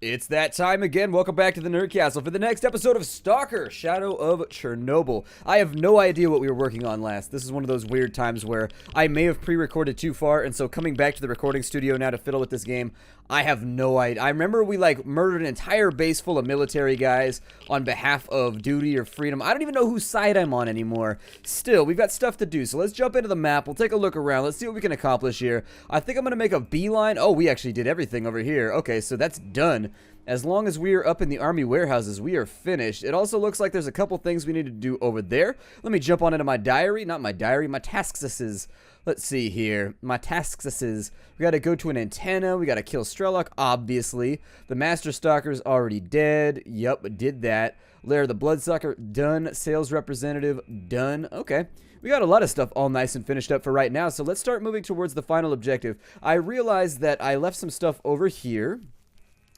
It's that time again. Welcome back to the Nerd Castle for the next episode of Stalker, Shadow of Chernobyl. I have no idea what we were working on last. This is one of those weird times where I may have pre-recorded too far, and so coming back to the recording studio now to fiddle with this game, I have no idea. I remember we murdered an entire base full of military guys on behalf of duty or freedom. I don't even know whose side I'm on anymore. Still, we've got stuff to do, so let's jump into the map. We'll take a look around. Let's see what we can accomplish here. I think I'm going to make a beeline. Oh, we actually did everything over here. Okay, so that's done. As long as we are up in the army warehouses, we are finished. It also looks like there's a couple things we need to do over there. Let me jump on into my diary. Not my diary, my tasks. Let's see here. My tasks. We got to go to an antenna. We got to kill Strelok, obviously. The Master Stalker's already dead. Yup, did that. Lair the Bloodsucker, done. Sales representative, done. Okay. We got a lot of stuff all nice and finished up for right now, so let's start moving towards the final objective. I realized that I left some stuff over here.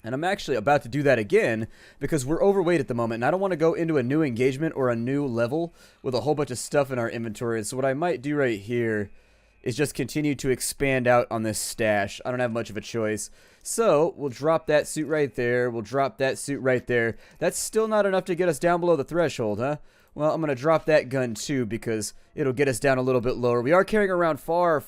And I'm actually about to do that again because we're overweight at the moment, and I don't want to go into a new engagement or a new level with a whole bunch of stuff in our inventory. So what I might do right here is just continue to expand out on this stash. I don't have much of a choice. So we'll drop that suit right there. We'll drop that suit right there. That's still not enough to get us down below the threshold, huh? Well, I'm going to drop that gun too because it'll get us down a little bit lower. We are carrying around far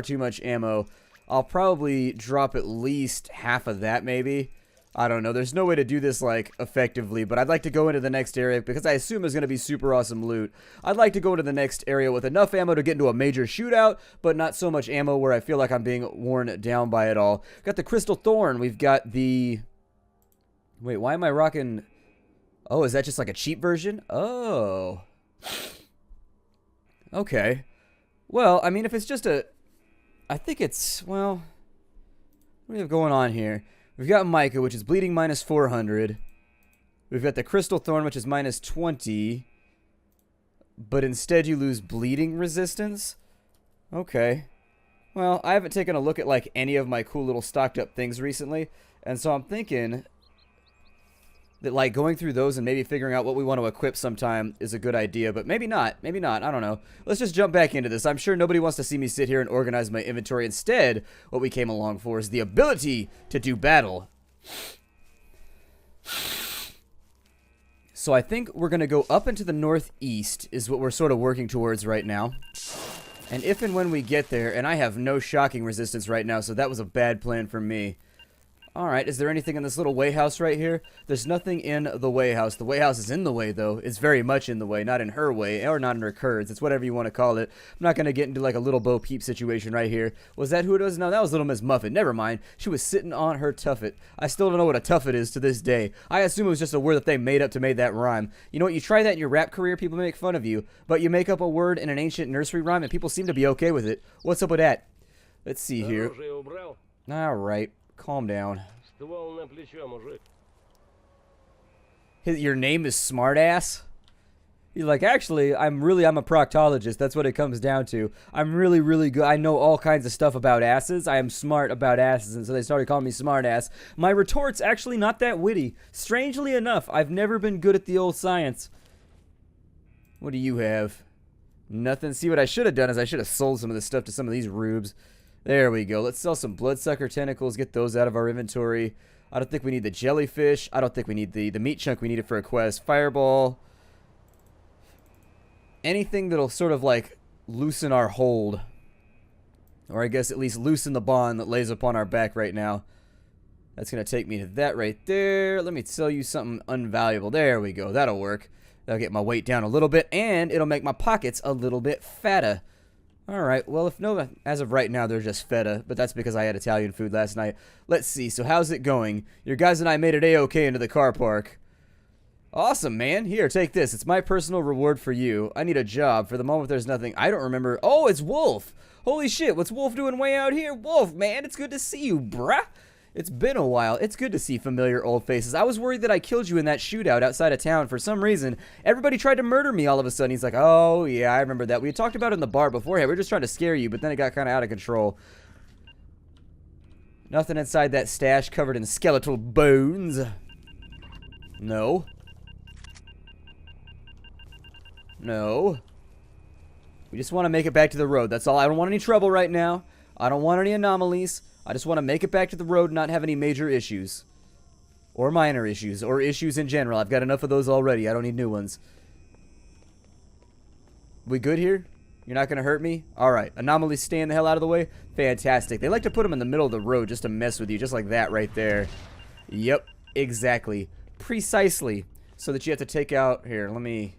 too much ammo. I'll probably drop at least half of that, maybe. I don't know. There's no way to do this, effectively, but I'd like to go into the next area because I assume there's going to be super awesome loot. I'd like to go into the next area with enough ammo to get into a major shootout, but not so much ammo where I feel like I'm being worn down by it all. We've got the Crystal Thorn. We've got the... Wait, why am I rocking... Oh, is that just like a cheap version? Oh. Okay. Well, I mean, if it's just a... I think it's, well, what do we have going on here? We've got Micah, which is bleeding minus 400. We've got the Crystal Thorn, which is minus 20. But instead you lose bleeding resistance? Okay. Well, I haven't taken a look at, any of my cool little stocked up things recently. And so I'm thinking that, going through those and maybe figuring out what we want to equip sometime is a good idea. But maybe not. Maybe not. I don't know. Let's just jump back into this. I'm sure nobody wants to see me sit here and organize my inventory. Instead, what we came along for is the ability to do battle. So I think we're going to go up into the northeast is what we're sort of working towards right now. And if and when we get there, and I have no shocking resistance right now, so that was a bad plan for me. Alright, is there anything in this little way house right here? There's nothing in the way house. The way house is in the way, though. It's very much in the way. Not in her way, or not in her curds. It's whatever you want to call it. I'm not going to get into, a little Bo Peep situation right here. Was that who it was? No, that was Little Miss Muffet. Never mind. She was sitting on her tuffet. I still don't know what a tuffet is to this day. I assume it was just a word that they made up to make that rhyme. You know what? You try that in your rap career, people make fun of you. But you make up a word in an ancient nursery rhyme, and people seem to be okay with it. What's up with that? Let's see here. Alright. Calm down. Your name is Smartass? He's like, actually, I'm a proctologist. That's what it comes down to. I'm really good. I know all kinds of stuff about asses. I am smart about asses, and so they started calling me Smartass. My retort's actually not that witty. Strangely enough, I've never been good at the old science. What do you have? Nothing. See, what I should have done is I should have sold some of this stuff to some of these rubes. There we go. Let's sell some bloodsucker tentacles, get those out of our inventory. I don't think we need the jellyfish. I don't think we need the meat chunk we needed for a quest. Fireball. Anything that'll sort of loosen our hold. Or I guess at least loosen the bond that lays upon our back right now. That's going to take me to that right there. Let me sell you something unvaluable. There we go. That'll work. That'll get my weight down a little bit, and it'll make my pockets a little bit fatter. Alright, well, as of right now, they're just feta, but that's because I had Italian food last night. Let's see, so how's it going? Your guys and I made it A-okay into the car park. Awesome, man. Here, take this. It's my personal reward for you. I need a job. For the moment, there's nothing. I don't remember. Oh, it's Wolf. Holy shit, what's Wolf doing way out here? Wolf, man, it's good to see you, bruh. It's been a while. It's good to see familiar old faces. I was worried that I killed you in that shootout outside of town. For some reason, everybody tried to murder me all of a sudden. He's like, oh, yeah, I remember that. We had talked about it in the bar beforehand. We were just trying to scare you, but then it got kind of out of control. Nothing inside that stash covered in skeletal bones. No. No. We just want to make it back to the road. That's all. I don't want any trouble right now. I don't want any anomalies. I just want to make it back to the road and not have any major issues. Or minor issues. Or issues in general. I've got enough of those already. I don't need new ones. We good here? You're not going to hurt me? Alright. Anomalies staying the hell out of the way? Fantastic. They like to put them in the middle of the road just to mess with you. Just like that right there. Yep. Exactly. Precisely. So that you have to take out... Here, let me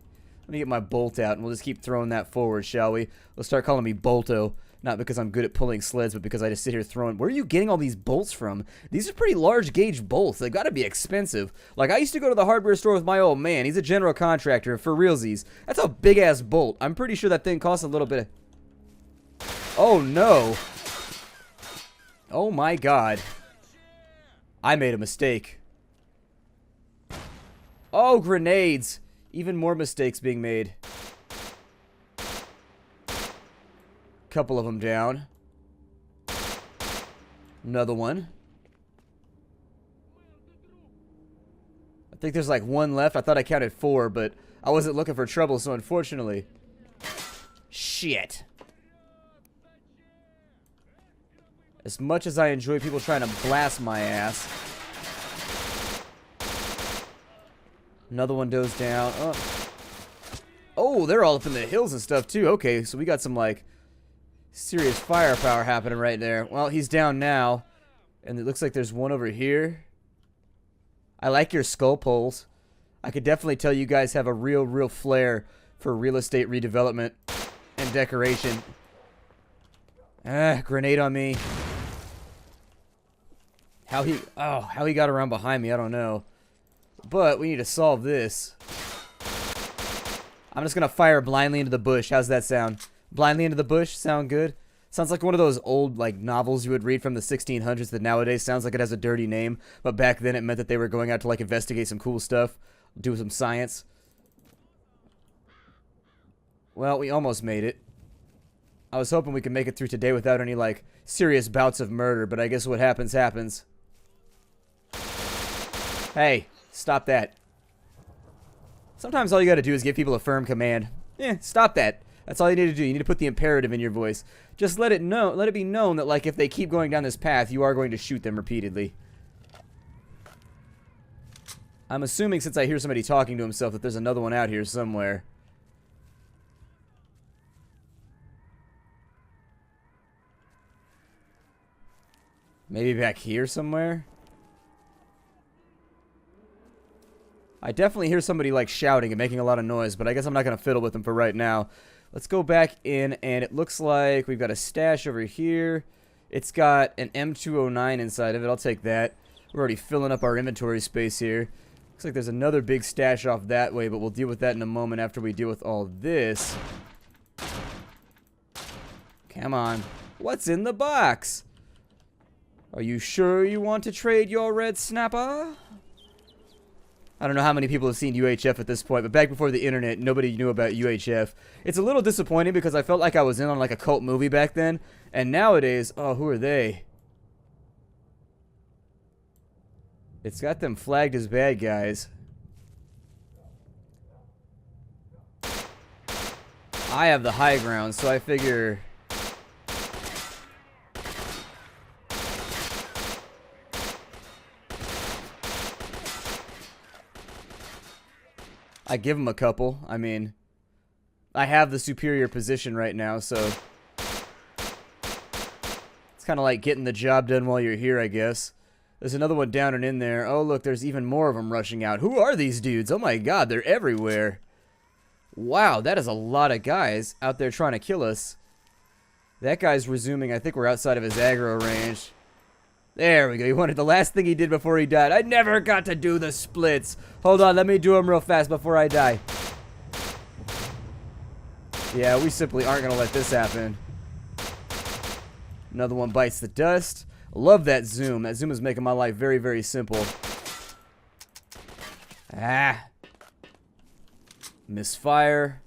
get my bolt out, and we'll just keep throwing that forward, shall we? Let's start calling me Bolto. Not because I'm good at pulling sleds, but because I just sit here throwing... Where are you getting all these bolts from? These are pretty large gauge bolts. They've got to be expensive. Like, I used to go to the hardware store with my old man. He's a general contractor, for realsies. That's a big-ass bolt. I'm pretty sure that thing costs a little bit of... Oh, no. Oh, my God. I made a mistake. Oh, grenades. Even more mistakes being made. Couple of them down. Another one. I think there's like one left. I thought I counted 4, but I wasn't looking for trouble, so unfortunately. Shit. As much as I enjoy people trying to blast my ass. Another one goes down. Oh, they're all up in the hills and stuff too. Okay, so we got some like serious firepower happening right there. Well, he's down now. And it looks like there's one over here. I like your skull poles. I could definitely tell you guys have a real flair for real estate redevelopment and decoration. Grenade on me. How he got around behind me, I don't know. But we need to solve this. I'm just gonna fire blindly into the bush. How's that sound? Blindly into the bush? Sound good? Sounds like one of those old like novels you would read from the 1600s that nowadays sounds like it has a dirty name, but back then it meant that they were going out to like investigate some cool stuff, do some science. Well, we almost made it. I was hoping we could make it through today without any like serious bouts of murder, but I guess what happens happens. Hey, stop that. Sometimes all you gotta do is give people a firm command. Stop that. That's all you need to do. You need to put the imperative in your voice. Just let it be known that like if they keep going down this path, you are going to shoot them repeatedly. I'm assuming since I hear somebody talking to himself that there's another one out here somewhere. Maybe back here somewhere? I definitely hear somebody like shouting and making a lot of noise, but I guess I'm not going to fiddle with them for right now. Let's go back in, and it looks like we've got a stash over here. It's got an M209 inside of it. I'll take that. We're already filling up our inventory space here. Looks like there's another big stash off that way, but we'll deal with that in a moment after we deal with all this. Come on. What's in the box? Are you sure you want to trade your red snapper? I don't know how many people have seen UHF at this point, but back before the internet, nobody knew about UHF. It's a little disappointing because I felt like I was in on like a cult movie back then, and nowadays, oh, who are they? It's got them flagged as bad guys. I have the high ground, so I figure... I give him a couple. I mean, I have the superior position right now, so it's kind of like getting the job done while you're here, I guess. There's another one down and in there. Oh, look, there's even more of them rushing out. Who are these dudes? Oh my god, they're everywhere. Wow, that is a lot of guys out there trying to kill us. That guy's resuming. I think we're outside of his aggro range. There we go. He wanted the last thing he did before he died. I never got to do the splits. Hold on, let me do them real fast before I die. Yeah, we simply aren't going to let this happen. Another one bites the dust. Love that zoom. That zoom is making my life very, very simple. Ah. Misfire.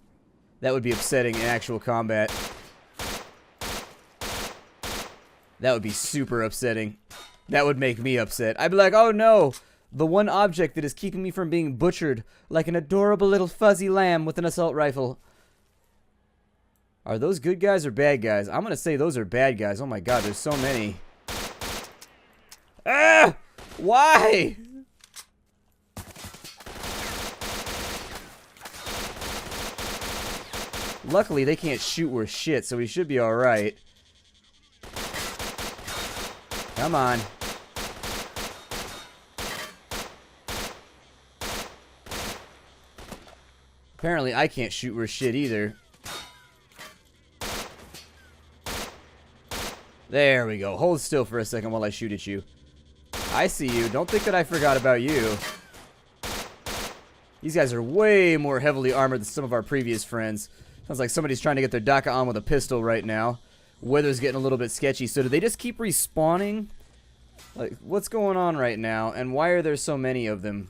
That would be upsetting in actual combat. That would be super upsetting. That would make me upset. I'd be like, oh no, the one object that is keeping me from being butchered like an adorable little fuzzy lamb with an assault rifle. Are those good guys or bad guys? I'm going to say those are bad guys. Oh my god, there's so many. Ah! Why? Luckily, they can't shoot worth shit, so we should be alright. Come on. Apparently, I can't shoot worth shit either. There we go. Hold still for a second while I shoot at you. I see you. Don't think that I forgot about you. These guys are way more heavily armored than some of our previous friends. Sounds like somebody's trying to get their DACA on with a pistol right now. Weather's getting a little bit sketchy. So do they just keep respawning? Like, what's going on right now? And why are there so many of them?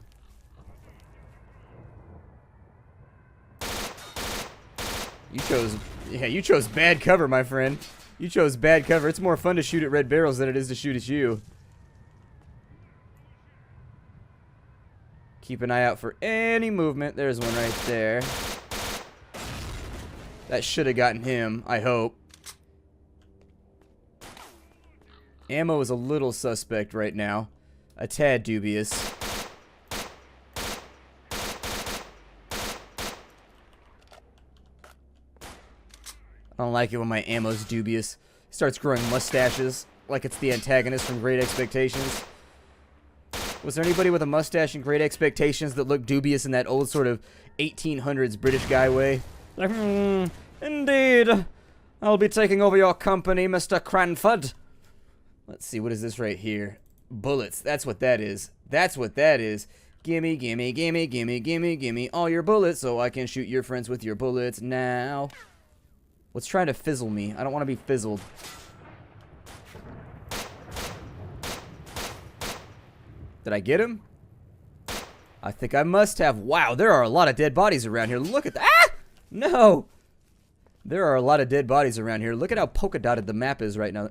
You chose bad cover, my friend. You chose bad cover. It's more fun to shoot at red barrels than it is to shoot at you. Keep an eye out for any movement. There's one right there. That should have gotten him, I hope. Ammo is a little suspect right now. A tad dubious. I don't like it when my ammo's dubious. He starts growing mustaches like it's the antagonist from Great Expectations. Was there anybody with a mustache in Great Expectations that looked dubious in that old sort of 1800s British guy way? Like, indeed. I'll be taking over your company, Mr. Cranford. Let's see, what is this right here? Bullets. That's what that is. That's what that is. Gimme, gimme, gimme, gimme, gimme, gimme all your bullets so I can shoot your friends with your bullets now. What's trying to fizzle me? I don't want to be fizzled. Did I get him? I think I must have. Wow, there are a lot of dead bodies around here. Look at that. Ah! No! There are a lot of dead bodies around here. Look at how polka dotted the map is right now.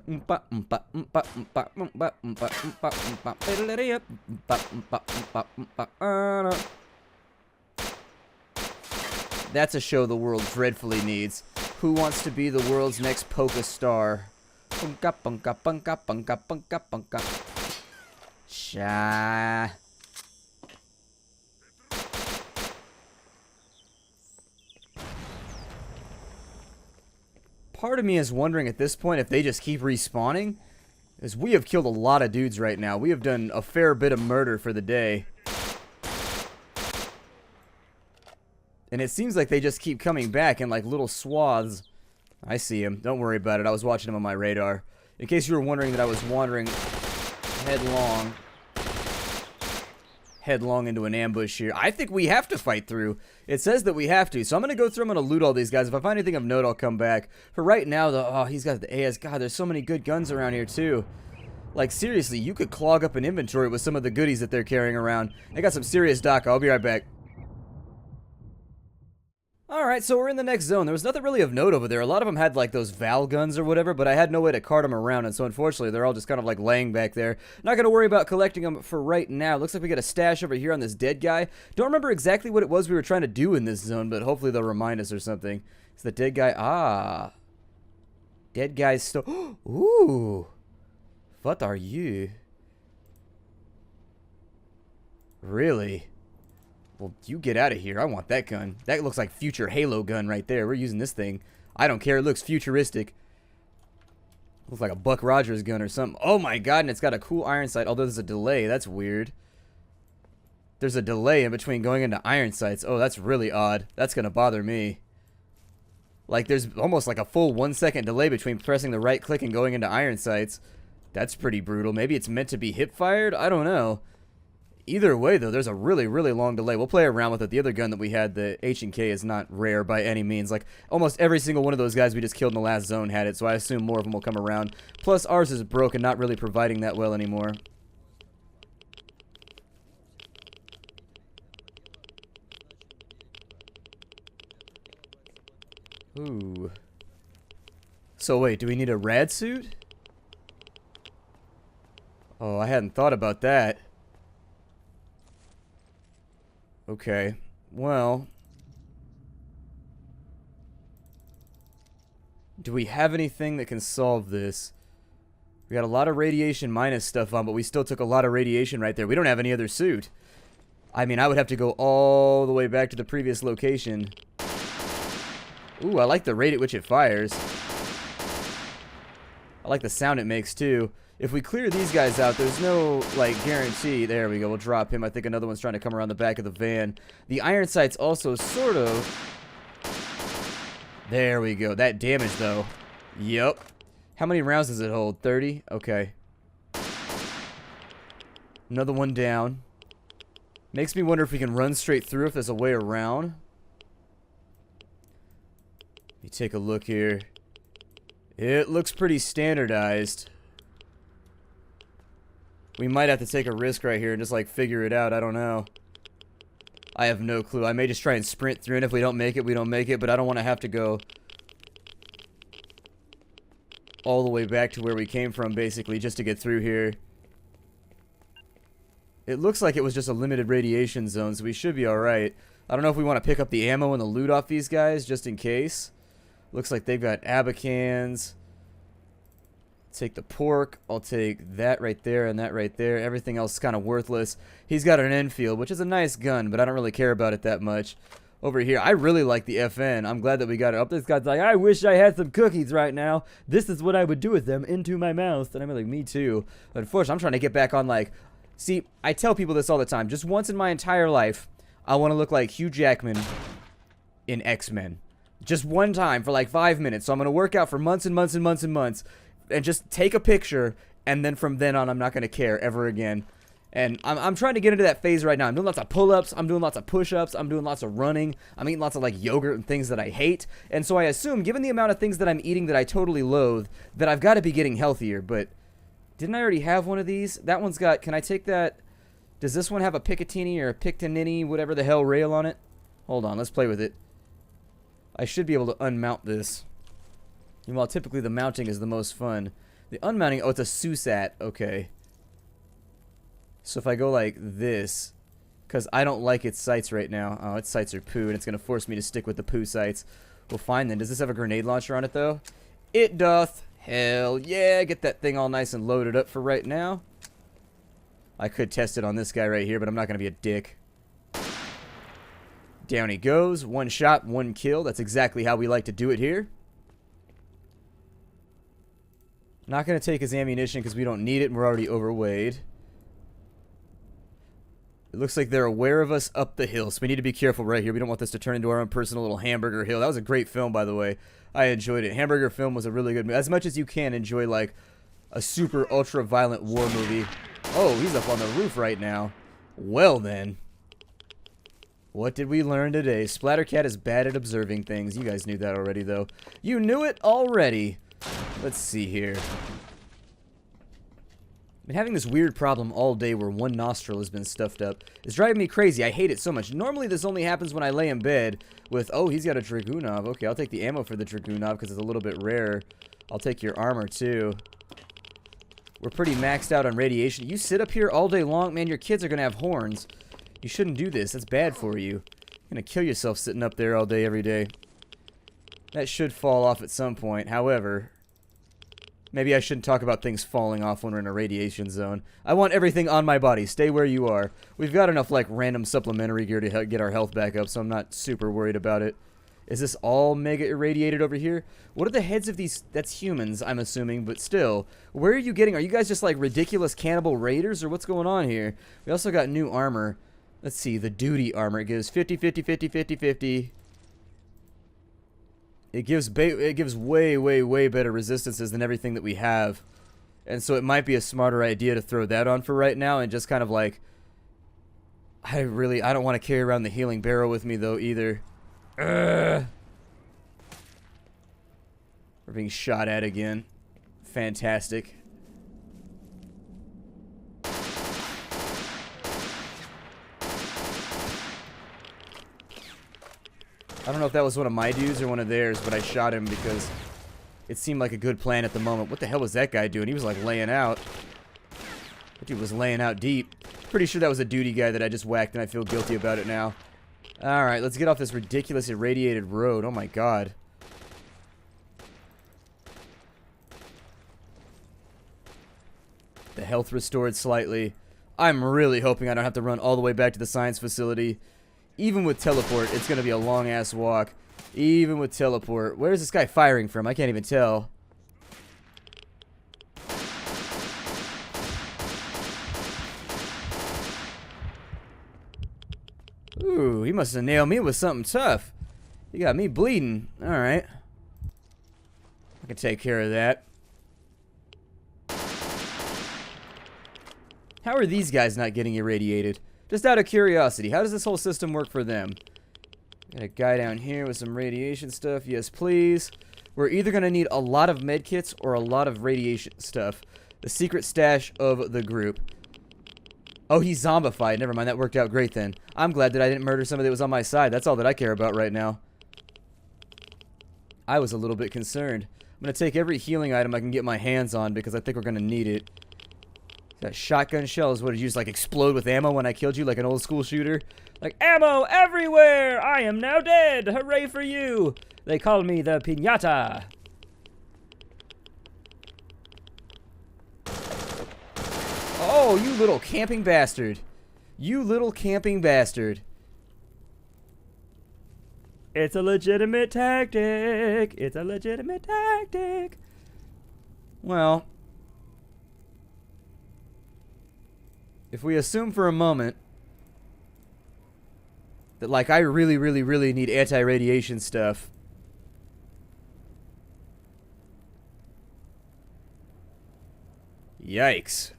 That's a show the world dreadfully needs. Who wants to be the world's next polka star? Sha. Part of me is wondering at this point if they just keep respawning. As we have killed a lot of dudes right now. We have done a fair bit of murder for the day. And it seems like they just keep coming back in like little swaths. I see him. Don't worry about it. I was watching him on my radar. In case you were wondering that I was wandering headlong into an ambush here. I think we have to fight through. It says that we have to. So I'm going to go through. I'm going to loot all these guys. If I find anything of note, I'll come back. For right now, though, oh, he's got the AS. God, there's so many good guns around here, too. Like, seriously, you could clog up an inventory with some of the goodies that they're carrying around. I got some serious DACA. I'll be right back. Alright, so we're in the next zone. There was nothing really of note over there. A lot of them had, like, those Val guns or whatever, but I had no way to cart them around, and so unfortunately, they're all just kind of, like, laying back there. Not going to worry about collecting them for right now. Looks like we got a stash over here on this dead guy. Don't remember exactly what it was we were trying to do in this zone, but hopefully they'll remind us or something. It's the dead guy. Ah. Dead guy's still. Ooh. What are you? Really? Well, you get out of here. I want that gun. That looks like future Halo gun right there. We're using this thing. I don't care. It looks futuristic. Looks like a Buck Rogers gun or something. Oh my god, and it's got a cool iron sight. Although there's a delay. That's weird. There's a delay in between going into iron sights. Oh, that's really odd. That's going to bother me. Like, there's almost like a full 1 second delay between pressing the right click and going into iron sights. That's pretty brutal. Maybe it's meant to be hip fired? I don't know. Either way, though, there's a really, really long delay. We'll play around with it. The other gun that we had, the H&K, is not rare by any means. Like, almost every single one of those guys we just killed in the last zone had it, so I assume more of them will come around. Plus, ours is broken, not really providing that well anymore. Ooh. So, wait, do we need a rad suit? Oh, I hadn't thought about that. Okay, well, do we have anything that can solve this? We got a lot of radiation minus stuff on, but we still took a lot of radiation right there. We don't have any other suit. I mean, I would have to go all the way back to the previous location. Ooh, I like the rate at which it fires. I like the sound it makes, too. If we clear these guys out, there's no, like, guarantee. There we go. We'll drop him. I think another one's trying to come around the back of the van. The iron sight's also sort of... There we go. That damage, though. Yep. How many rounds does it hold? 30? Okay. Another one down. Makes me wonder if we can run straight through, if there's a way around. Let me take a look here. It looks pretty standardized. We might have to take a risk right here and just, like, figure it out. I don't know. I have no clue. I may just try and sprint through, and if we don't make it, we don't make it. But I don't want to have to go all the way back to where we came from, basically, just to get through here. It looks like it was just a limited radiation zone, so we should be alright. I don't know if we want to pick up the ammo and the loot off these guys, just in case. Looks like they've got abacans. Take the pork. I'll take that right there and that right there. Everything else is kind of worthless. He's got an Enfield, which is a nice gun, but I don't really care about it that much. Over here, I really like the FN. I'm glad that we got it up. This guy's like, I wish I had some cookies right now. This is what I would do with them, into my mouth. And I'm like, me too. But unfortunately, I'm trying to get back on, like... See, I tell people this all the time. Just once in my entire life, I want to look like Hugh Jackman in X-Men. Just one time for like 5 minutes. So I'm going to work out for months and months and months and months. And just take a picture, and then from then on, I'm not going to care ever again. And I'm trying to get into that phase right now. I'm doing lots of pull-ups, I'm doing lots of push-ups, I'm doing lots of running, I'm eating lots of, like, yogurt and things that I hate. And so I assume, given the amount of things that I'm eating that I totally loathe, that I've got to be getting healthier. But didn't I already have one of these? That one's got, can I take that? Does this one have a Picatinny or a Pictanini, whatever the hell, rail on it? Hold on, let's play with it. I should be able to unmount this. And while typically the mounting is the most fun, the unmounting, oh, it's a Susat, okay. So if I go like this, because I don't like its sights right now. Oh, its sights are poo, and it's going to force me to stick with the poo sights. Well, fine then. Does this have a grenade launcher on it, though? It doth. Hell yeah, get that thing all nice and loaded up for right now. I could test it on this guy right here, but I'm not going to be a dick. Down he goes. One shot, one kill. That's exactly how we like to do it here. Not going to take his ammunition because we don't need it and we're already overweight. It looks like they're aware of us up the hill, so we need to be careful right here. We don't want this to turn into our own personal little hamburger hill. That was a great film, by the way. I enjoyed it. Hamburger film was a really good movie. As much as you can enjoy, like, a super ultra-violent war movie. Oh, he's up on the roof right now. Well, then. What did we learn today? Splattercat is bad at observing things. You guys knew that already, though. You knew it already. Let's see here. I've been having this weird problem all day where one nostril has been stuffed up. It's driving me crazy. I hate it so much. Normally this only happens when I lay in bed with, oh, he's got a Dragunov. Okay, I'll take the ammo for the Dragunov because it's a little bit rare. I'll take your armor too. We're pretty maxed out on radiation. You sit up here all day long, man, your kids are going to have horns. You shouldn't do this. That's bad for you. You're going to kill yourself sitting up there all day, every day. That should fall off at some point. However, maybe I shouldn't talk about things falling off when we're in a radiation zone. I want everything on my body. Stay where you are. We've got enough, like, random supplementary gear to get our health back up, so I'm not super worried about it. Is this all mega irradiated over here? What are the heads of these? That's humans, I'm assuming, but still. Where are you getting? Are you guys just, like, ridiculous cannibal raiders, or what's going on here? We also got new armor. Let's see, the duty armor. It gives 50, 50, 50, 50, 50. It gives way, way, way better resistances than everything that we have. And so it might be a smarter idea to throw that on for right now and just kind of like... I don't want to carry around the healing barrel with me though either. We're being shot at again. Fantastic. I don't know if that was one of my dudes or one of theirs, but I shot him because it seemed like a good plan at the moment. What the hell was that guy doing? He was like laying out. That dude was laying out deep. Pretty sure that was a duty guy that I just whacked and I feel guilty about it now. Alright, let's get off this ridiculous irradiated road. Oh my god. The health restored slightly. I'm really hoping I don't have to run all the way back to the science facility. Even with teleport, it's gonna be a long-ass walk. Even with teleport. Where's this guy firing from? I can't even tell. Ooh, he must have nailed me with something tough. He got me bleeding. Alright. I can take care of that. How are these guys not getting irradiated? Just out of curiosity, how does this whole system work for them? Got a guy down here with some radiation stuff. Yes, please. We're either going to need a lot of medkits or a lot of radiation stuff. The secret stash of the group. Oh, he's zombified. Never mind, that worked out great then. I'm glad that I didn't murder somebody that was on my side. That's all that I care about right now. I was a little bit concerned. I'm going to take every healing item I can get my hands on because I think we're going to need it. That shotgun shell is what did you just like explode with ammo when I killed you like an old school shooter? Like, ammo everywhere! I am now dead! Hooray for you! They call me the Piñata. Oh, you little camping bastard. You little camping bastard. It's a legitimate tactic. It's a legitimate tactic. Well, if we assume for a moment that, like, I really, really, really need anti-radiation stuff. Yikes.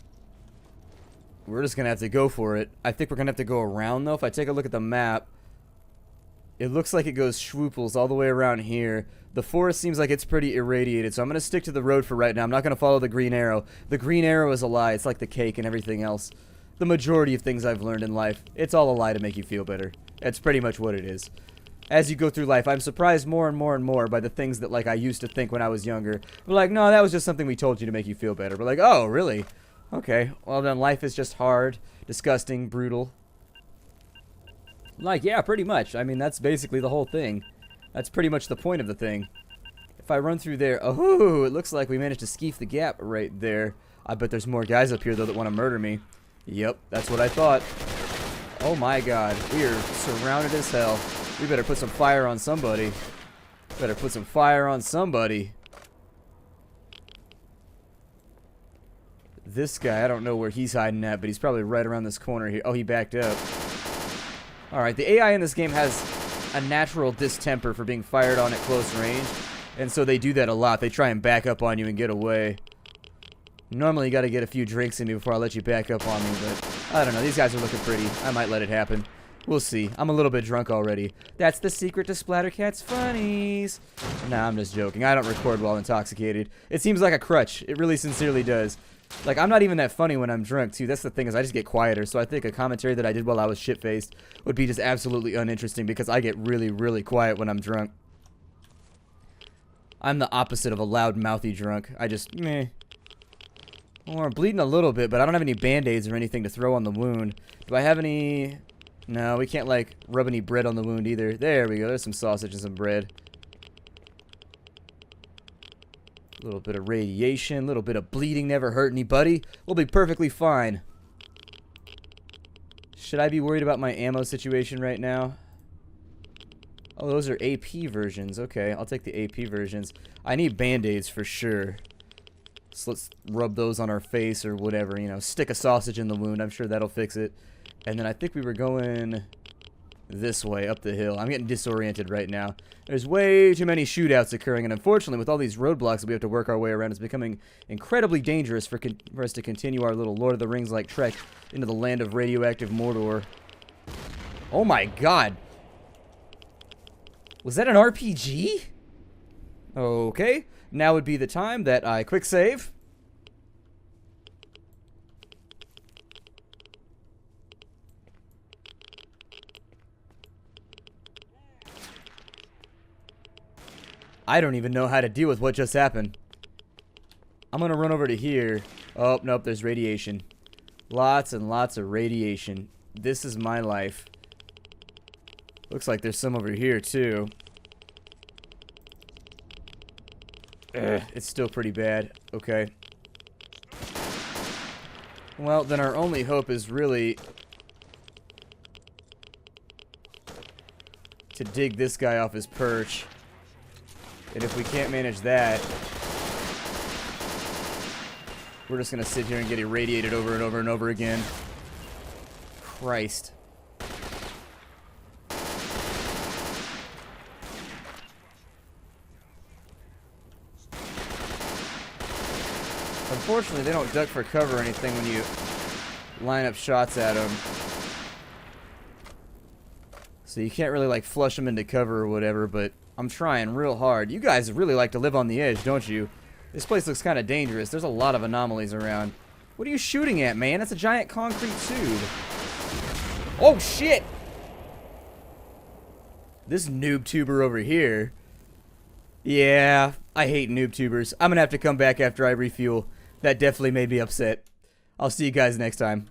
We're just gonna have to go for it. I think we're gonna have to go around, though. If I take a look at the map, it looks like it goes schwooples all the way around here. The forest seems like it's pretty irradiated, so I'm gonna stick to the road for right now. I'm not gonna follow the green arrow. The green arrow is a lie. It's like the cake and everything else. The majority of things I've learned in life, it's all a lie to make you feel better. That's pretty much what it is. As you go through life, I'm surprised more and more and more by the things that, like, I used to think when I was younger. We're like, no, that was just something we told you to make you feel better. We're like, oh, really? Okay, well then life is just hard, disgusting, brutal. Like, yeah, pretty much. I mean, that's basically the whole thing. That's pretty much the point of the thing. If I run through there, oh, it looks like we managed to skeef the gap right there. I bet there's more guys up here, though, that want to murder me. Yep, that's what I thought. Oh my god, we are surrounded as hell. We better put some fire on somebody. Better put some fire on somebody. This guy, I don't know where he's hiding at, but he's probably right around this corner here. Oh, he backed up. Alright, the AI in this game has a natural distemper for being fired on at close range. And so they do that a lot. They try and back up on you and get away. Normally you gotta get a few drinks in me before I let you back up on me, but I don't know. These guys are looking pretty. I might let it happen. We'll see. I'm a little bit drunk already. That's the secret to Splattercat's funnies. Nah, I'm just joking. I don't record while intoxicated. It seems like a crutch. It really sincerely does. Like, I'm not even that funny when I'm drunk, too. That's the thing, is I just get quieter. So I think a commentary that I did while I was shit-faced would be just absolutely uninteresting because I get really, really quiet when I'm drunk. I'm the opposite of a loud, mouthy drunk. I just, meh. Well, I'm bleeding a little bit, but I don't have any band-aids or anything to throw on the wound. Do I have any... No, we can't, like, rub any bread on the wound either. There we go. There's some sausage and some bread. A little bit of radiation, a little bit of bleeding never hurt anybody. We'll be perfectly fine. Should I be worried about my ammo situation right now? Oh, those are AP versions. Okay, I'll take the AP versions. I need band-aids for sure. So let's rub those on our face or whatever, you know. Stick a sausage in the wound. I'm sure that'll fix it. And then I think we were going this way, up the hill. I'm getting disoriented right now. There's way too many shootouts occurring, and unfortunately, with all these roadblocks that we have to work our way around, it's becoming incredibly dangerous for us to continue our little Lord of the Rings-like trek into the land of radioactive Mordor. Oh my god! Was that an RPG? Okay, now would be the time that I quick save. I don't even know how to deal with what just happened. I'm gonna run over to here. Oh, nope, there's radiation. Lots and lots of radiation. This is my life. Looks like there's some over here, too. It's still pretty bad. Okay. Well, then our only hope is really to dig this guy off his perch. And if we can't manage that, we're just gonna sit here and get irradiated over and over and over again. Christ. Unfortunately, they don't duck for cover or anything when you line up shots at them. So you can't really like flush them into cover or whatever, but I'm trying real hard. You guys really like to live on the edge, don't you? This place looks kind of dangerous. There's a lot of anomalies around. What are you shooting at, man? That's a giant concrete tube. Oh, shit! This noob tuber over here. Yeah, I hate noob tubers. I'm gonna have to come back after I refuel. That definitely made me upset. I'll see you guys next time.